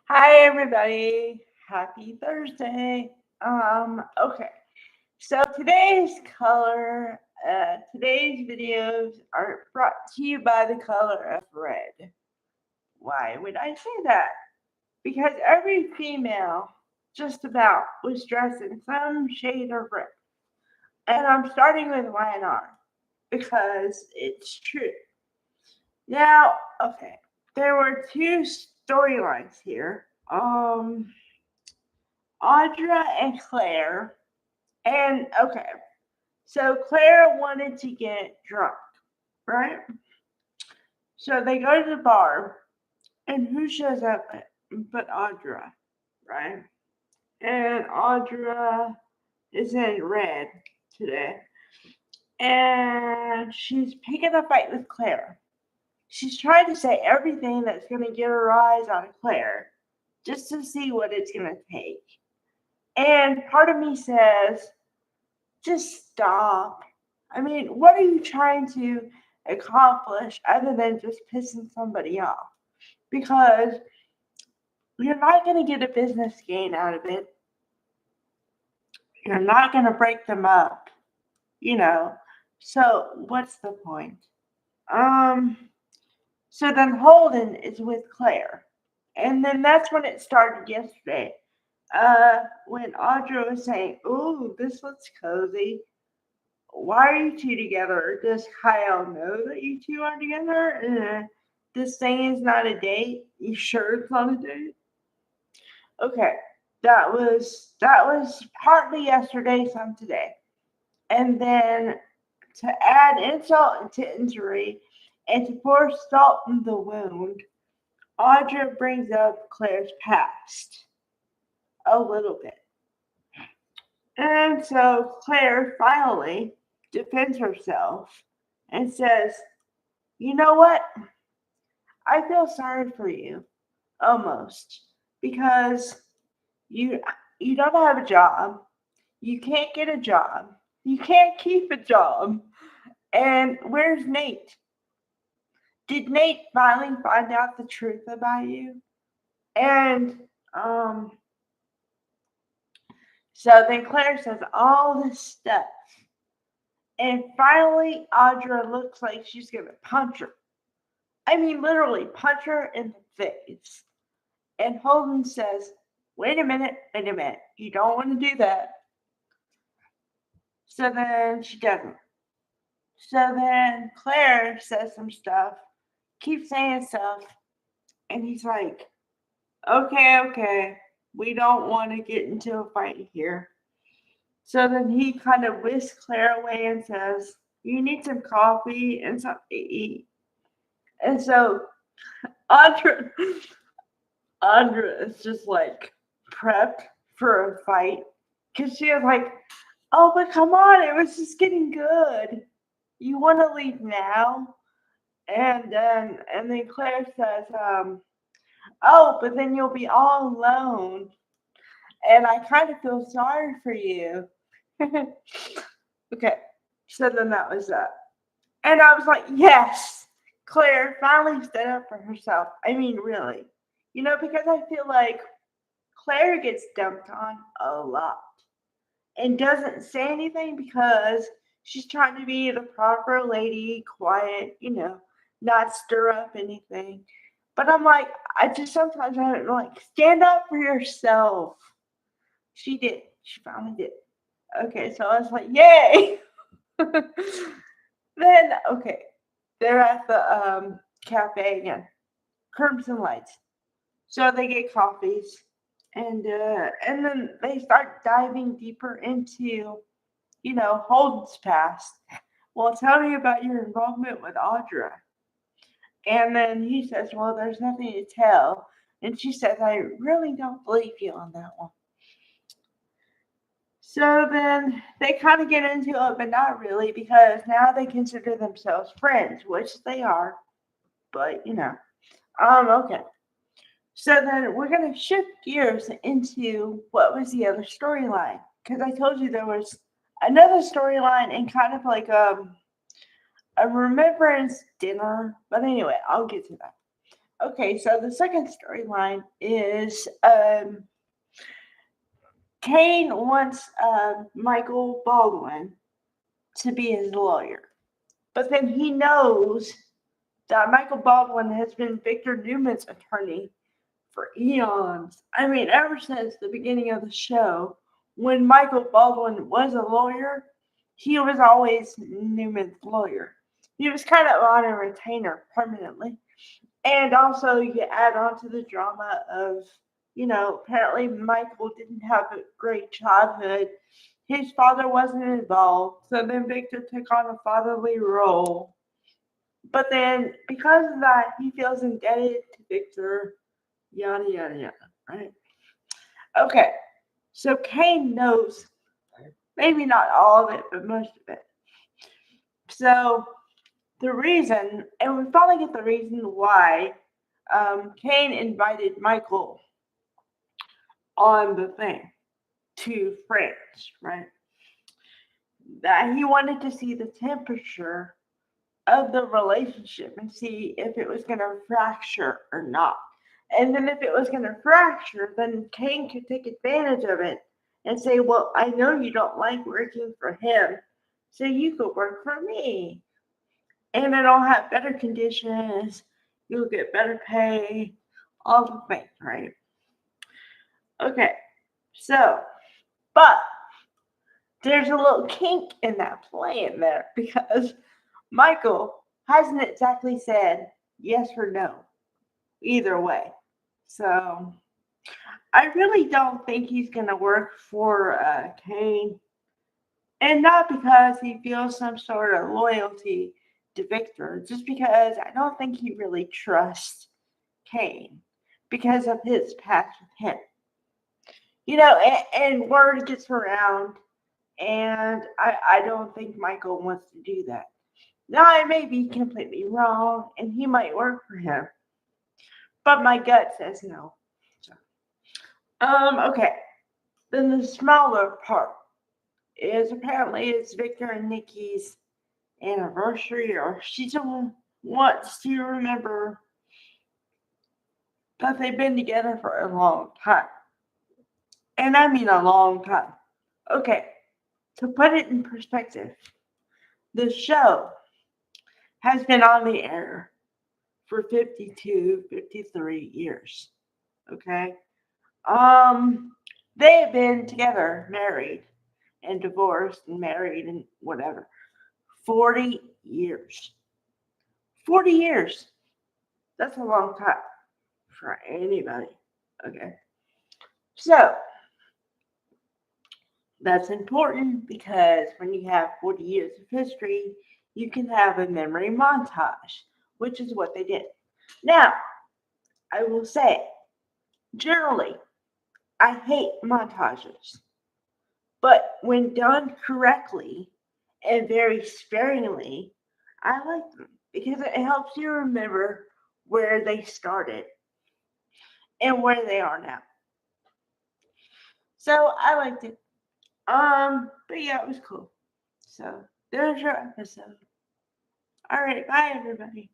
Hi everybody. Happy Thursday. Okay. So today's videos are brought to you by the color of red. Why would I say that? Because every female just about was dressed in some shade of red. And I'm starting with YNR because it's true. Now, okay. There were two storylines here. Audra and Claire. And okay, so Claire wanted to get drunk, right? So they go to the bar, and who shows up but Audra, right? And Audra is in red today, and she's picking a fight with Claire. She's trying to say everything that's going to get a rise out of Claire, just to see what it's going to take. And part of me says, just stop. I mean, what are you trying to accomplish other than just pissing somebody off? Because you're not going to get a business gain out of it. You're not going to break them up, you know. So what's the point? Um. So then Holden is with Claire, and then that's when it started yesterday. When Audra was saying, "Ooh, this looks cozy," why are you two together? Does Kyle know that you two are together? This thing is not a date. You sure it's not a date? Okay, that was partly yesterday, some today, and then to add insult to injury, and to pour salt in the wound, Audra brings up Claire's past a little bit, and so Claire finally defends herself and says, "You know what? I feel sorry for you almost because you you don't have a job. You can't get a job. You can't keep a job. And where's Nate? Did Nate finally find out the truth about you?" And um so then Claire says all this stuff. And finally Audra looks like she's gonna punch her. I mean literally punch her in the face. And Holden says, wait a minute, wait a minute. You don't want to do that. So then she doesn't. So then Claire says some stuff, keeps saying stuff, and he's like, okay, okay, we don't want to get into a fight here. So then he kind of whisks Claire away and says, you need some coffee and something to eat. And so Andra, Andra is just like prepped for a fight because she was like, oh, but come on, it was just getting good. You want to leave now? And then Claire says, oh, but then you'll be all alone, and I kind of feel sorry for you. Okay, so then that was that, and I was like, yes, Claire finally stood up for herself. I mean, really, because I feel like Claire gets dumped on a lot and doesn't say anything because she's trying to be the proper lady, quiet, not stir up anything. But I'm like, I just sometimes I don't like stand up for yourself. She did. She finally did. Okay, so I was like, yay. Then okay, they're at the cafe again, Crimson Lights. So they get coffees, and then they start diving deeper into Holden's past. Well, tell me about your involvement with Audra. And then he says, well, there's nothing to tell. And she says, I really don't believe you on that one. So then they kind of get into it, but not really, because now they consider themselves friends, which they are. But, okay. So then we're going to shift gears into what was the other storyline. Because I told you there was another storyline and kind of like a remembrance dinner. But anyway, I'll get to that. Okay, so the second storyline is Kane wants Michael Baldwin to be his lawyer, but then he knows that Michael Baldwin has been Victor Newman's attorney for eons. I mean, ever since the beginning of the show, when Michael Baldwin was a lawyer, he was always Newman's lawyer. He was kind of on a retainer permanently. And also, you add on to the drama of, apparently Michael didn't have a great childhood. His father wasn't involved, so then Victor took on a fatherly role. But then, because of that, he feels indebted to Victor, yada, yada, yada, right? Okay, so Kane knows maybe not all of it, but most of it. So, the reason, and we finally get the reason why Kane invited Michael on the thing to France, right? That he wanted to see the temperature of the relationship and see if it was going to fracture or not. And then if it was going to fracture, then Kane could take advantage of it and say, well, I know you don't like working for him, so you could work for me. And then I'll have better conditions, you'll get better pay, all the things, right? Okay, so, but there's a little kink in that plan there because Michael hasn't exactly said yes or no either way. So I really don't think he's going to work for Kane. And not because he feels some sort of loyalty to Victor, just because I don't think he really trusts Kane because of his past with him. And word gets around, and I don't think Michael wants to do that. Now, I may be completely wrong, and he might work for him, but my gut says no. So, okay. Then the smaller part is apparently it's Victor and Nikki's anniversary, or she just wants to remember that they've been together for a long time. And I mean a long time. Okay, to put it in perspective, the show has been on the air for 52, 53 years. Okay? They have been together, married and divorced and married and whatever. 40 years. 40 years. That's a long time for anybody. Okay. So that's important because when you have 40 years of history, you can have a memory montage, which is what they did. Now, I will say, generally, I hate montages, but when done correctly and very sparingly, I like them because it helps you remember where they started and where they are now. So I liked it. But yeah, it was cool. So there's your episode. All right, bye everybody.